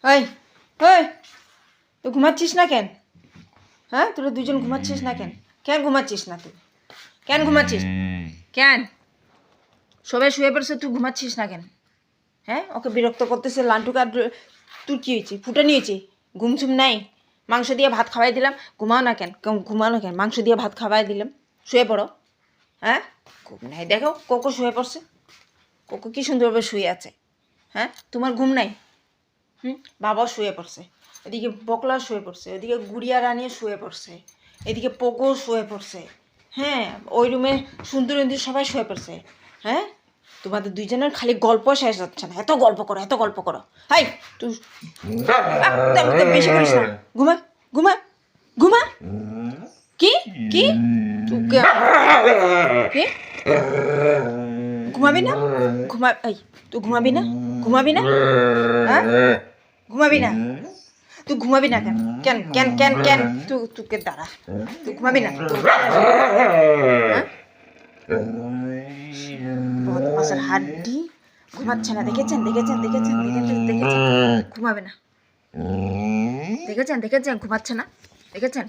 ওই ওই তুই ঘুমাচ্ছিস না কেন? হ্যাঁ, তোরা দুজন ঘুমাচ্ছিস না কেন? কেন ঘুমাচ্ছিস না তুই? কেন ঘুমাচ্ছিস? কেন সবাই শুয়ে পড়ছে, তুই ঘুমাচ্ছিস না কেন? হ্যাঁ, ওকে বিরক্ত করতেছে লান্টুকে। আর তোর কী হয়েছে? ফুটানি হয়েছে? ঘুমছুম নাই? মাংস দিয়ে ভাত খাওয়াই দিলাম, ঘুমাও না কেন? ঘুমাও না কেন? মাংস দিয়ে ভাত খাওয়াই দিলাম, শুয়ে পড়ো। হ্যাঁ, ঘুম নাই? দেখো কোকো শুয়ে পড়ছে। কোকো কি সুন্দরভাবে শুয়ে আছে। হ্যাঁ, তোমার ঘুম নাই? বাবাও শুয়ে পড়ছে, এদিকে বকলা শুয়ে পড়ছে, এদিকে গুড়িয়া রানিও শুয়ে পড়ছে, এদিকে পোকো শুয়ে পড়ছে। হ্যাঁ, ওই রুমে সুন্দর সবাই শুয়ে পড়ছে। হ্যাঁ, তোমাদের দুইজনের খালি গল্প শেষ হচ্ছে না, এত গল্প করো, এত গল্প করো। হাই তুই একদম বেশি করিস না। ঘুমা ঘুমা ঘুমা। কি কি তুই কি ঘুমাবি না? এই তুই ঘুমাবি না? ঘুমাবি না? হ্যাঁ, ঘুমাবি না? তুই ঘুমাবি না কেন? কেন কেন কেন কেন তুই তোকে দাঁড়া, তুই ঘুমাবি না? বদমাসের হাড্ডি ঘুমাচ্ছে না, দেখেছেন দেখেছেন দেখেছেন দেখেছেন দেখেছেন? ঘুমাবে না, দেখেছেন দেখেছেন? ঘুমাচ্ছে না, দেখেছেন?